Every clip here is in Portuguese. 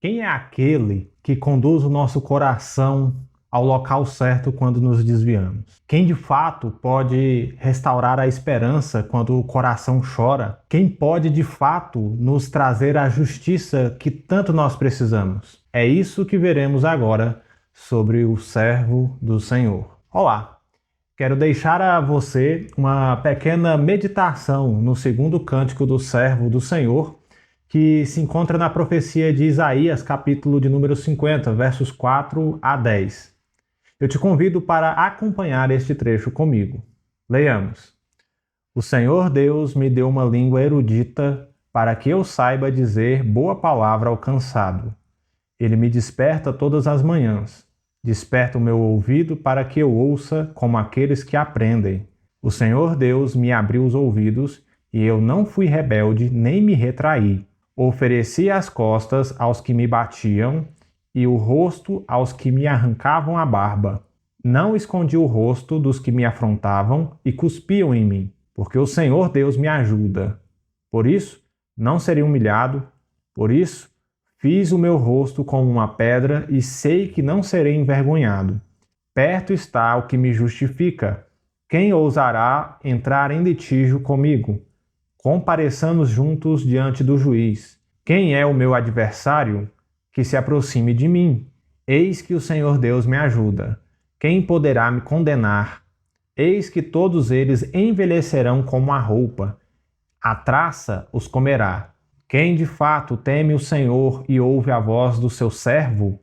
Quem é aquele que conduz o nosso coração ao local certo quando nos desviamos? Quem de fato pode restaurar a esperança quando o coração chora? Quem pode de fato nos trazer a justiça que tanto nós precisamos? É isso que veremos agora sobre o servo do Senhor. Olá! Quero deixar a você uma pequena meditação no segundo cântico do servo do Senhor, que se encontra na profecia de Isaías, capítulo de número 50, versos 4 a 10. Eu te convido para acompanhar este trecho comigo. Leiamos. O Senhor Deus me deu uma língua erudita para que eu saiba dizer boa palavra ao cansado. Ele me desperta todas as manhãs. Desperta o meu ouvido para que eu ouça como aqueles que aprendem. O Senhor Deus me abriu os ouvidos e eu não fui rebelde nem me retraí. Ofereci as costas aos que me batiam e o rosto aos que me arrancavam a barba. Não escondi o rosto dos que me afrontavam e cuspiam em mim, porque o Senhor Deus me ajuda. Por isso, não serei humilhado. Por isso, fiz o meu rosto como uma pedra e sei que não serei envergonhado. Perto está o que me justifica. Quem ousará entrar em litígio comigo? Compareçamos juntos diante do juiz. Quem é o meu adversário? Que se aproxime de mim. Eis que o Senhor Deus me ajuda. Quem poderá me condenar? Eis que todos eles envelhecerão como a roupa. A traça os comerá. Quem de fato teme o Senhor e ouve a voz do seu servo?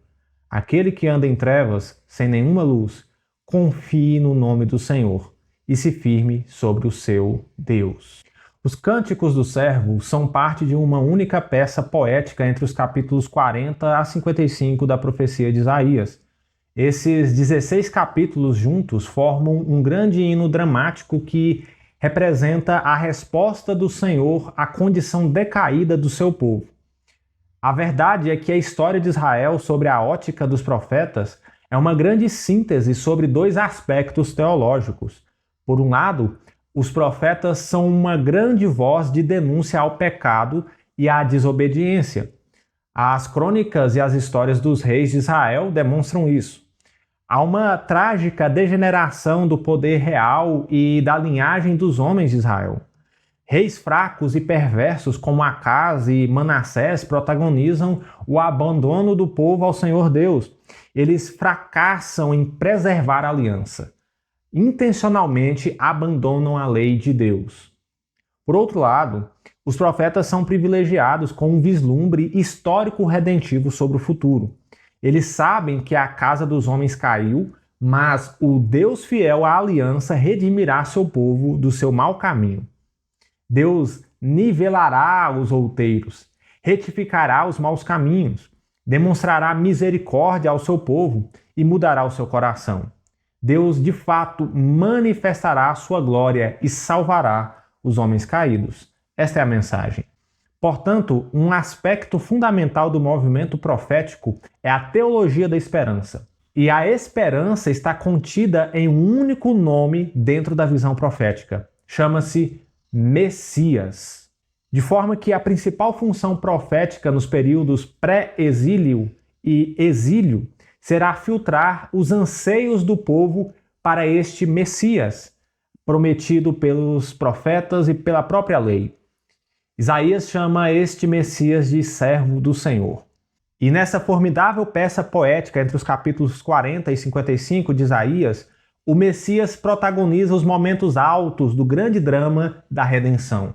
Aquele que anda em trevas, sem nenhuma luz, confie no nome do Senhor e se firme sobre o seu Deus. Os Cânticos do Servo são parte de uma única peça poética entre os capítulos 40 a 55 da profecia de Isaías. Esses 16 capítulos juntos formam um grande hino dramático que representa a resposta do Senhor à condição decaída do seu povo. A verdade é que a história de Israel sobre a ótica dos profetas é uma grande síntese sobre dois aspectos teológicos. Por um lado, os profetas são uma grande voz de denúncia ao pecado e à desobediência. As crônicas e as histórias dos reis de Israel demonstram isso. Há uma trágica degeneração do poder real e da linhagem dos homens de Israel. Reis fracos e perversos como Acaz e Manassés protagonizam o abandono do povo ao Senhor Deus. Eles fracassam em preservar a aliança. Intencionalmente abandonam a lei de Deus. Por outro lado, os profetas são privilegiados com um vislumbre histórico redentivo sobre o futuro. Eles sabem que a casa dos homens caiu, mas o Deus fiel à aliança redimirá seu povo do seu mau caminho. Deus nivelará os outeiros, retificará os maus caminhos, demonstrará misericórdia ao seu povo e mudará o seu coração. Deus, de fato, manifestará a sua glória e salvará os homens caídos. Esta é a mensagem. Portanto, um aspecto fundamental do movimento profético é a teologia da esperança. E a esperança está contida em um único nome dentro da visão profética. Chama-se Messias. De forma que a principal função profética nos períodos pré-exílio e exílio será filtrar os anseios do povo para este Messias, prometido pelos profetas e pela própria lei. Isaías chama este Messias de servo do Senhor. E nessa formidável peça poética entre os capítulos 40 e 55 de Isaías, o Messias protagoniza os momentos altos do grande drama da redenção.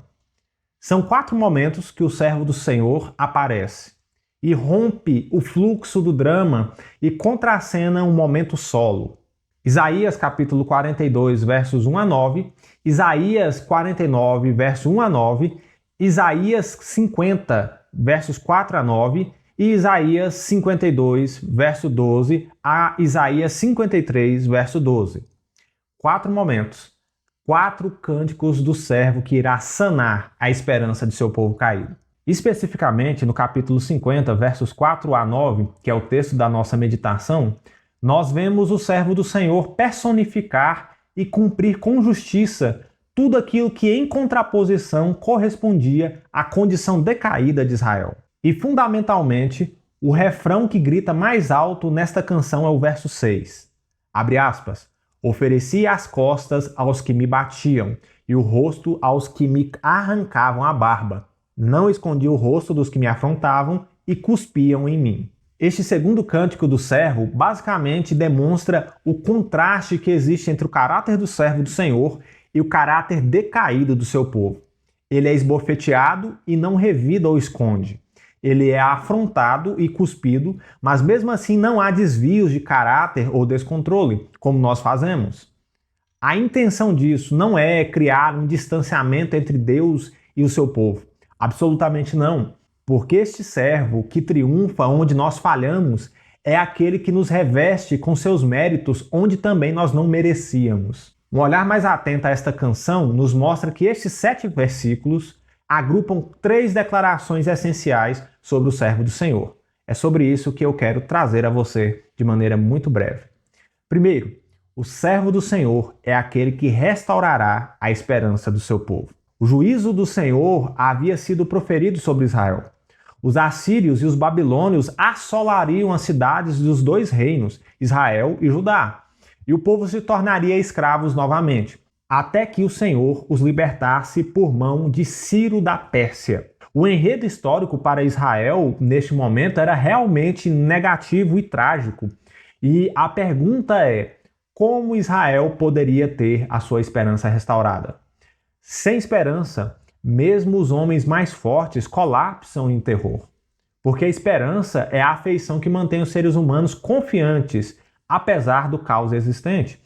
São 4 momentos que o servo do Senhor aparece e rompe o fluxo do drama e contracena um momento solo. Isaías capítulo 42, versos 1 a 9, Isaías 49, verso 1 a 9, Isaías 50, versos 4 a 9 e Isaías 52, verso 12 a Isaías 53, verso 12. 4 momentos, 4 cânticos do servo que irá sanar a esperança de seu povo caído. Especificamente, no capítulo 50, versos 4 a 9, que é o texto da nossa meditação, nós vemos o servo do Senhor personificar e cumprir com justiça tudo aquilo que em contraposição correspondia à condição decaída de Israel. E, fundamentalmente, O refrão que grita mais alto nesta canção é o verso 6. Abre aspas. Ofereci as costas aos que me batiam e o rosto aos que me arrancavam a barba. Não escondi o rosto dos que me afrontavam e cuspiam em mim. Este segundo cântico do servo basicamente demonstra o contraste que existe entre o caráter do servo do Senhor e o caráter decaído do seu povo. Ele é esbofeteado e não revida ou esconde. Ele é afrontado e cuspido, mas mesmo assim não há desvios de caráter ou descontrole, como nós fazemos. A intenção disso não é criar um distanciamento entre Deus e o seu povo. Absolutamente não. Porque este servo que triunfa onde nós falhamos é aquele que nos reveste com seus méritos onde também nós não merecíamos. Um olhar mais atento a esta canção nos mostra que estes 7 versículos agrupam 3 declarações essenciais sobre o servo do Senhor. É sobre isso que eu quero trazer a você de maneira muito breve. Primeiro, o servo do Senhor é aquele que restaurará a esperança do seu povo. O juízo do Senhor havia sido proferido sobre Israel. Os assírios e os babilônios assolariam as cidades dos 2 reinos, Israel e Judá, e o povo se tornaria escravos novamente, até que o Senhor os libertasse por mão de Ciro da Pérsia. O enredo histórico para Israel, neste momento, era realmente negativo e trágico. E a pergunta é, como Israel poderia ter a sua esperança restaurada? Sem esperança, mesmo os homens mais fortes colapsam em terror. Porque a esperança é a afeição que mantém os seres humanos confiantes, apesar do caos existente.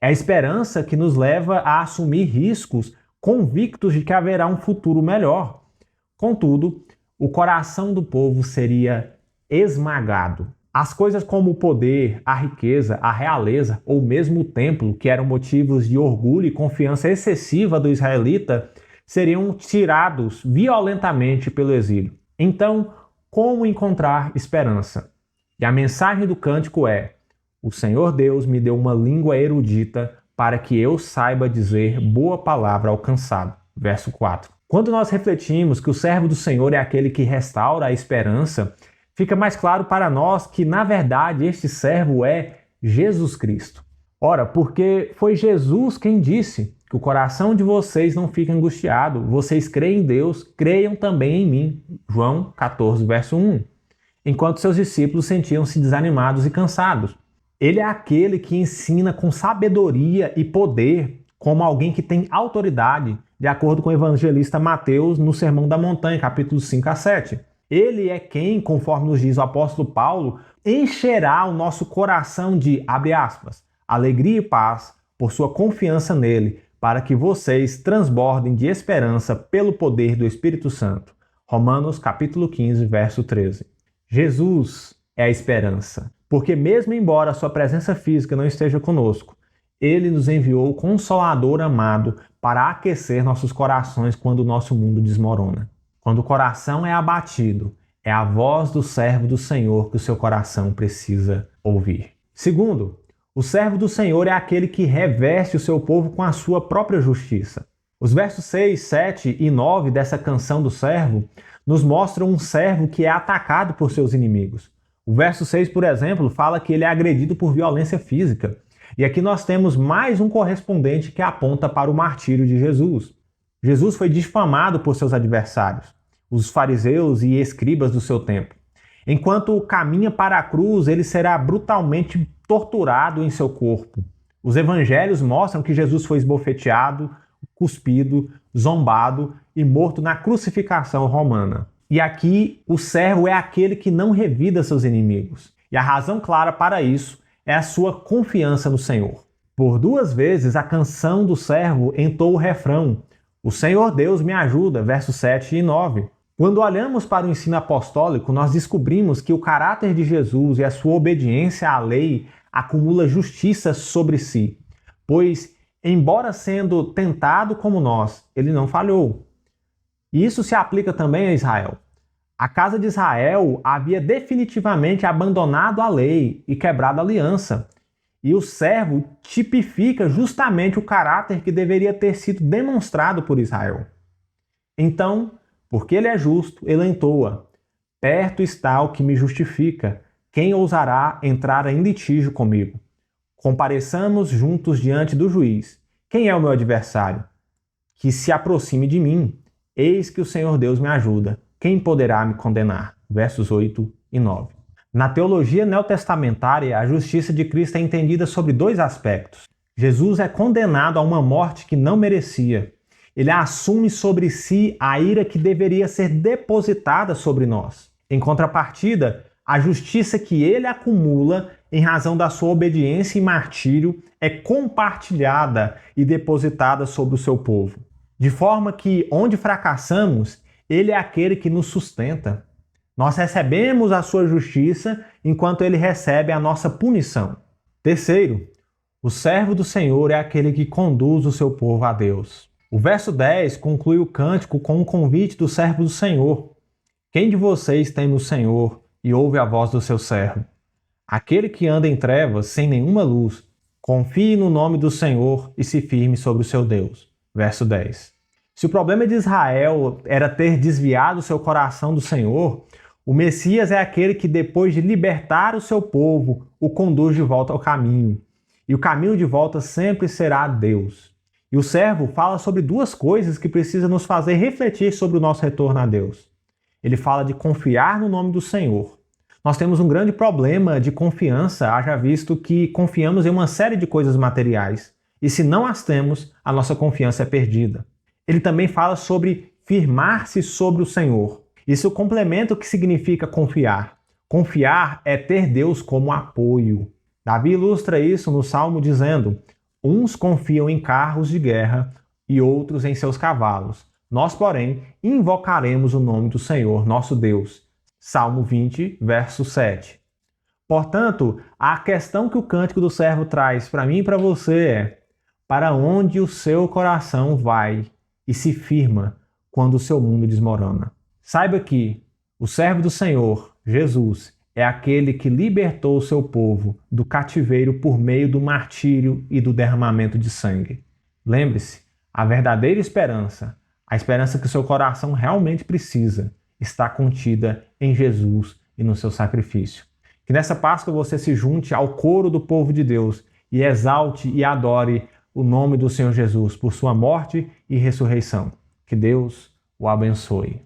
É a esperança que nos leva a assumir riscos, convictos de que haverá um futuro melhor. Contudo, o coração do povo seria esmagado. As coisas como o poder, a riqueza, a realeza ou mesmo o templo, que eram motivos de orgulho e confiança excessiva do israelita, seriam tirados violentamente pelo exílio. Então, como encontrar esperança? E a mensagem do cântico é: o Senhor Deus me deu uma língua erudita para que eu saiba dizer boa palavra ao cansado. Verso 4. Quando nós refletimos que o servo do Senhor é aquele que restaura a esperança, fica mais claro para nós que, na verdade, este servo é Jesus Cristo. Ora, porque foi Jesus quem disse que o coração de vocês não fique angustiado, vocês creem em Deus, creiam também em mim. João 14, verso 1. Enquanto seus discípulos sentiam-se desanimados e cansados. Ele é aquele que ensina com sabedoria e poder, como alguém que tem autoridade, de acordo com o evangelista Mateus no Sermão da Montanha, capítulos 5 a 7. Ele é quem, conforme nos diz o apóstolo Paulo, encherá o nosso coração de, abre aspas, alegria e paz por sua confiança nele, para que vocês transbordem de esperança pelo poder do Espírito Santo. Romanos capítulo 15, verso 13. Jesus é a esperança, porque mesmo embora a sua presença física não esteja conosco, ele nos enviou o Consolador amado para aquecer nossos corações quando o nosso mundo desmorona. Quando o coração é abatido, é a voz do servo do Senhor que o seu coração precisa ouvir. Segundo, o servo do Senhor é aquele que reveste o seu povo com a sua própria justiça. Os versos 6, 7 e 9 dessa canção do servo nos mostram um servo que é atacado por seus inimigos. O verso 6, por exemplo, fala que ele é agredido por violência física. E aqui nós temos mais um correspondente que aponta para o martírio de Jesus. Jesus foi difamado por seus adversários, os fariseus e escribas do seu tempo. Enquanto caminha para a cruz, ele será brutalmente torturado em seu corpo. Os evangelhos mostram que Jesus foi esbofeteado, cuspido, zombado e morto na crucificação romana. E aqui o servo é aquele que não revida seus inimigos. E a razão clara para isso é a sua confiança no Senhor. Por 2 vezes a canção do servo entoa o refrão: o Senhor Deus me ajuda, versos 7 e 9. Quando olhamos para o ensino apostólico, nós descobrimos que o caráter de Jesus e a sua obediência à lei acumula justiça sobre si, pois, embora sendo tentado como nós, ele não falhou. E isso se aplica também a Israel. A casa de Israel havia definitivamente abandonado a lei e quebrado a aliança. E o servo tipifica justamente o caráter que deveria ter sido demonstrado por Israel. Então, porque ele é justo, ele entoa: Perto está o que me justifica. Quem ousará entrar em litígio comigo? Compareçamos juntos diante do juiz. Quem é o meu adversário? Que se aproxime de mim. Eis que o Senhor Deus me ajuda. Quem poderá me condenar? Versos 8 e 9. Na teologia neotestamentária, a justiça de Cristo é entendida sobre dois aspectos. Jesus é condenado a uma morte que não merecia. Ele assume sobre si a ira que deveria ser depositada sobre nós. Em contrapartida, a justiça que ele acumula em razão da sua obediência e martírio é compartilhada e depositada sobre o seu povo. De forma que, onde fracassamos, ele é aquele que nos sustenta. Nós recebemos a sua justiça enquanto ele recebe a nossa punição. Terceiro, o servo do Senhor é aquele que conduz o seu povo a Deus. O verso 10 conclui o cântico com um convite do servo do Senhor. Quem de vocês teme o Senhor e ouve a voz do seu servo? Aquele que anda em trevas, sem nenhuma luz, confie no nome do Senhor e se firme sobre o seu Deus. Verso 10. Se o problema de Israel era ter desviado seu coração do Senhor, o Messias é aquele que, depois de libertar o seu povo, o conduz de volta ao caminho. E o caminho de volta sempre será Deus. E o servo fala sobre duas coisas que precisam nos fazer refletir sobre o nosso retorno a Deus. Ele fala de confiar no nome do Senhor. Nós temos um grande problema de confiança, haja visto que confiamos em uma série de coisas materiais. E se não as temos, a nossa confiança é perdida. Ele também fala sobre firmar-se sobre o Senhor. Isso complementa o que significa confiar. Confiar é ter Deus como apoio. Davi ilustra isso no Salmo dizendo: uns confiam em carros de guerra e outros em seus cavalos. Nós, porém, invocaremos o nome do Senhor, nosso Deus. Salmo 20, verso 7. Portanto, a questão que o cântico do servo traz para mim e para você é: para onde o seu coração vai e se firma quando o seu mundo desmorona? Saiba que o servo do Senhor, Jesus, é aquele que libertou o seu povo do cativeiro por meio do martírio e do derramamento de sangue. Lembre-se, a verdadeira esperança, a esperança que o seu coração realmente precisa, está contida em Jesus e no seu sacrifício. Que nessa Páscoa você se junte ao coro do povo de Deus e exalte e adore o nome do Senhor Jesus por sua morte e ressurreição. Que Deus o abençoe.